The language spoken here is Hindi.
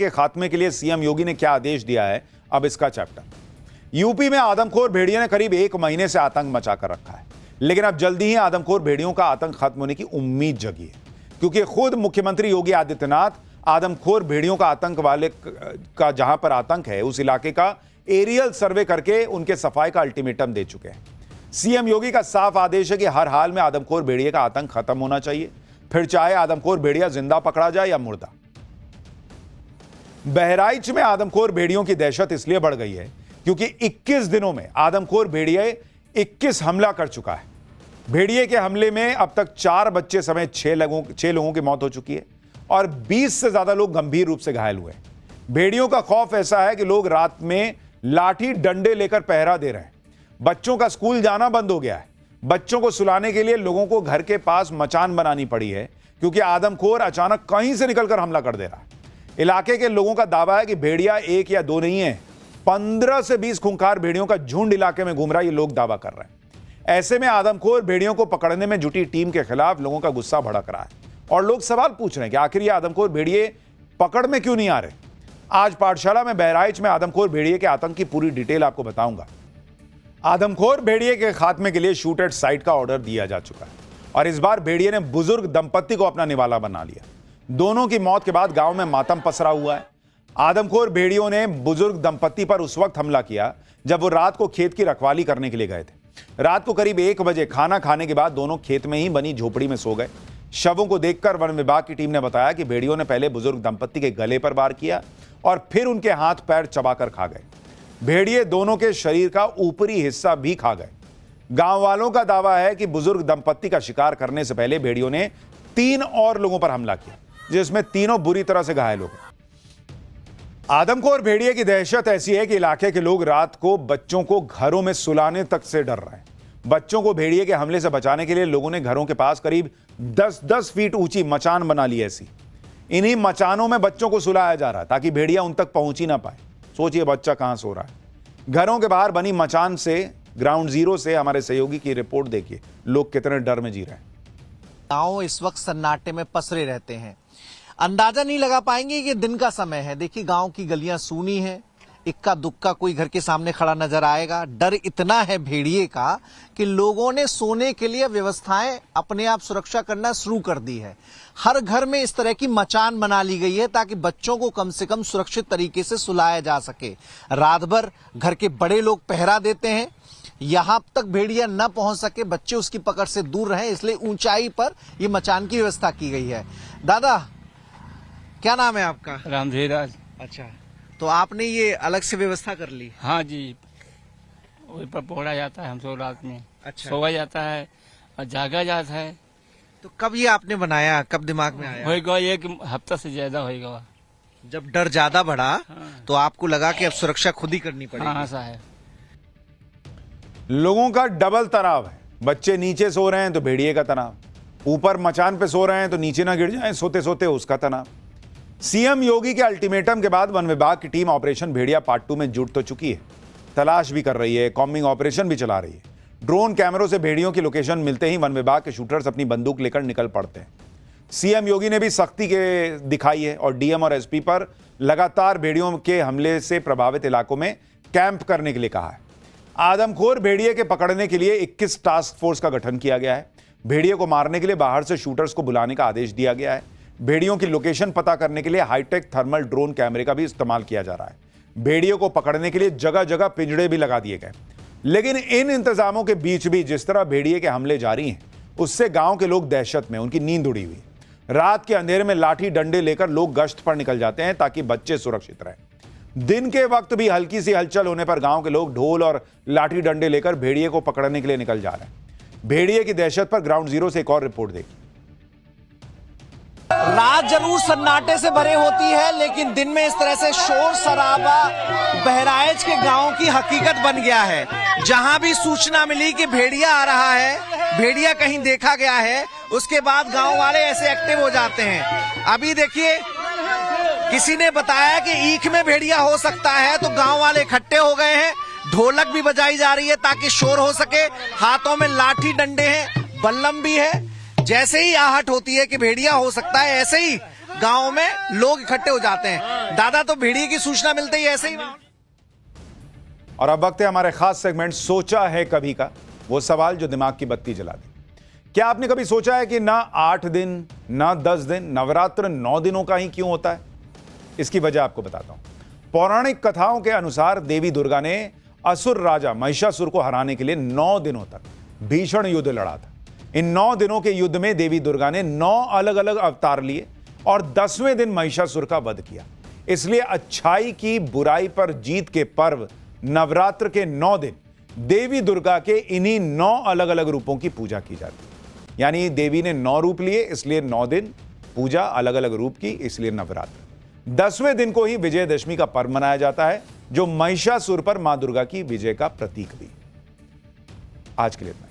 के खात्मे के लिए सीएम योगी ने क्या आदेश दिया है, अब इसका चैप्टर। यूपी में आदमखोर भेड़ियों ने करीब 1 महीने से आतंक मचाकर रखा है, लेकिन अब जल्दी ही आदमखोर भेड़ियों का आतंक खत्म होने की उम्मीद जगी है, क्योंकि खुद मुख्यमंत्री योगी आदित्यनाथ आदमखोर भेड़ियों का आतंक वाले का जहां पर आतंक है उस इलाके का एरियल सर्वे करके उनके सफाई का अल्टीमेटम दे चुके हैं। सीएम योगी का साफ आदेश है कि हर हाल में आदमखोर भेड़िए का आतंक खत्म होना चाहिए, फिर चाहे आदमखोर भेड़िया जिंदा पकड़ा जाए या मुर्दा। बहराइच में आदमखोर भेड़ियों की दहशत इसलिए बढ़ गई है क्योंकि 21 दिनों में आदमखोर भेड़िए 21 हमला कर चुका है। भेड़िए के हमले में अब तक 4 बच्चे समेत 6 लोगों की मौत हो चुकी है और 20 से ज्यादा लोग गंभीर रूप से घायल हुए। भेड़ियों का खौफ ऐसा है कि लोग रात में लाठी डंडे लेकर पहरा दे रहे हैं। बच्चों का स्कूल जाना बंद हो गया है। बच्चों को सुलाने के लिए लोगों को घर के पास मचान बनानी पड़ी है क्योंकि आदमखोर अचानक कहीं से निकलकर हमला कर दे रहा है। इलाके के लोगों का दावा है कि भेड़िया 1 या 2 नहीं है, 15 से 20 खूंखार भेड़ियों का झुंड इलाके में घूम रहा है, ये लोग दावा कर रहे हैं। ऐसे में आदमखोर भेड़ियों को पकड़ने में जुटी टीम के खिलाफ लोगों का गुस्सा भड़क रहा है और लोग सवाल पूछ रहे हैं कि आखिर ये आदमखोर भेड़िए पकड़ में क्यों नहीं आ रहे। आज पाठशाला में बहराइच में आदमखोर भेड़िए के आतंक की पूरी डिटेल आपको बताऊंगा। आदमखोर भेड़िए के खात्मे के लिए शूट एट साइट का ऑर्डर दिया जा चुका है और इस बार भेड़िए ने बुजुर्ग दंपत्ति को अपना निवाला बना लिया। दोनों की मौत के बाद गांव में मातम पसरा हुआ है। आदमखोर भेड़ियों ने बुजुर्ग दंपत्ति पर उस वक्त हमला किया जब वो रात को खेत की रखवाली करने के लिए गए थे। रात को करीब 1 बजे खाना खाने के बाद दोनों खेत में ही बनी झोपड़ी में सो गए। शवों को देखकर वन विभाग की टीम ने बताया कि भेड़ियों ने पहले बुजुर्ग दंपत्ति के गले पर वार किया और फिर उनके हाथ पैर चबाकर खा गए। भेड़िए दोनों के शरीर का ऊपरी हिस्सा भी खा गए। गांव वालों का दावा है कि बुजुर्ग दंपत्ति का शिकार करने से पहले भेड़ियों ने 3 और लोगों पर हमला किया, जिसमें तीनों बुरी तरह से घायल हो गए। आदमखोर भेड़िए की दहशत ऐसी है कि इलाके के लोग रात को बच्चों को घरों में सुलाने तक से डर रहे हैं। बच्चों को भेड़िए के हमले से बचाने के लिए लोगों ने घरों के पास करीब 10-10 फीट ऊंची मचान बना ली। ऐसी इन्हीं मचानों में बच्चों को सुलाया जा रहा है ताकि भेड़िया उन तक पहुंच ही ना पाए। सोचिए बच्चा कहां सो रहा है। घरों के बाहर बनी मचान से ग्राउंड जीरो से हमारे सहयोगी की रिपोर्ट देखिए, लोग कितने डर में जी रहे हैं। गांव इस वक्त सन्नाटे में पसरे रहते हैं। अंदाजा नहीं लगा पाएंगे कि दिन का समय है। देखिए गांव की गलियां सूनी हैं, इक्का दुक्का कोई घर के सामने खड़ा नजर आएगा। डर इतना है भेड़िए का कि लोगों ने सोने के लिए व्यवस्थाएं अपने आप सुरक्षा करना शुरू कर दी है। हर घर में इस तरह की मचान बना ली गई है ताकि बच्चों को कम से कम सुरक्षित तरीके से सुलाया जा सके। रात भर घर के बड़े लोग पहरा देते हैं, यहां तक भेड़िया न पहुंच सके, बच्चे उसकी पकड़ से दूर रहे, इसलिए ऊंचाई पर ये मचान की व्यवस्था की गई है। दादा क्या नाम है आपका? रामधीराज। अच्छा, तो आपने ये अलग से व्यवस्था कर ली? हाँ जी, वही पर पकड़ा जाता है, हम सो रात में सोया जाता है और जागा जाता है। तो कब ये आपने बनाया, कब दिमाग में आया? होगा 1 हफ्ता से ज्यादा होगा। जब डर ज्यादा बढ़ा तो आपको लगा कि अब सुरक्षा खुद ही करनी पड़ेगी? हाँ साहब। लोगों का डबल तनाव है। बच्चे नीचे सो रहे हैं तो भेड़िए का तनाव, ऊपर मचान पे सो रहे हैं तो नीचे ना गिर जाएं सोते सोते उसका तनाव। सीएम योगी के अल्टीमेटम के बाद वन विभाग की टीम ऑपरेशन भेड़िया पार्ट 2 में जुट तो चुकी है, तलाश भी कर रही है, कॉम्बिंग ऑपरेशन भी चला रही है। ड्रोन कैमरों से भेड़ियों की लोकेशन मिलते ही वन विभाग के शूटर्स अपनी बंदूक लेकर निकल पड़ते हैं। सीएम योगी ने भी सख्ती के दिखाई है और डीएम और एसपी पर लगातार भेड़ियों के हमले से प्रभावित इलाकों में कैंप करने के लिए कहा है। आदमखोर भेड़िए के पकड़ने के लिए 21 टास्क फोर्स का गठन किया गया है। भेड़िए को मारने के लिए बाहर से शूटर्स को बुलाने का आदेश दिया गया है। भेड़ियों की लोकेशन पता करने के लिए हाईटेक थर्मल ड्रोन कैमरे का भी इस्तेमाल किया जा रहा है। भेड़ियों को पकड़ने के लिए जगह जगह पिंजड़े भी लगा दिए गए। लेकिन इन इंतजामों के बीच भी जिस तरह भेड़िए के हमले जारी हैं, उससे गांव के लोग दहशत में, उनकी नींद उड़ी हुई। रात के अंधेरे में लाठी डंडे लेकर लोग गश्त पर निकल जाते हैं ताकि बच्चे सुरक्षित रहें। दिन के वक्त भी हल्की सी हलचल होने पर गांव के लोग ढोल और लाठी डंडे लेकर भेड़िए को पकड़ने के लिए निकल जा रहे हैं। भेड़िए की दहशत पर ग्राउंड जीरो से एक और रिपोर्ट देखिए। रात जरूर सन्नाटे से भरे होती है, लेकिन दिन में इस तरह से शोर शराबा बहराइच के गांव की हकीकत बन गया है। जहां भी सूचना मिली कि भेड़िया आ रहा है, भेड़िया कहीं देखा गया है, उसके बाद गांव वाले ऐसे एक्टिव हो जाते हैं। अभी देखिए किसी ने बताया कि ईख में भेड़िया हो सकता है, तो गांव वाले इकट्ठे हो गए हैं। ढोलक भी बजाई जा रही है ताकि शोर हो सके। हाथों में लाठी डंडे हैं, बल्लम भी है। जैसे ही आहट होती है कि भेड़िया हो सकता है, ऐसे ही गांव में लोग इकट्ठे हो जाते हैं। दादा, तो भेड़िए की सूचना मिलते ही ऐसे ही और अब वक्त है हमारे खास सेगमेंट सोचा है कभी का, वो सवाल जो दिमाग की बत्ती जला दे। क्या आपने कभी सोचा है कि ना 8 दिन ना 10 दिन, नवरात्र 9 दिनों का ही क्यों होता है? इसकी वजह आपको बताता हूं। पौराणिक कथाओं के अनुसार देवी दुर्गा ने असुर राजा महिषासुर को हराने के लिए 9 दिनों तक भीषण युद्ध लड़ा था। इन 9 दिनों के युद्ध में देवी दुर्गा ने 9 अलग अलग अवतार लिए और 10वें दिन महिषासुर का वध किया। इसलिए अच्छाई की बुराई पर जीत के पर्व नवरात्र के 9 दिन देवी दुर्गा के इन्हीं 9 अलग अलग रूपों की पूजा की जाती है। यानी देवी ने 9 रूप लिए, इसलिए 9 दिन पूजा अलग अलग रूप की, इसलिए नवरात्र। 10वें दिन को ही विजयदशमी का पर्व मनाया जाता है, जो महिषासुर पर मां दुर्गा की विजय का प्रतीक भी। आज के लिए इतना।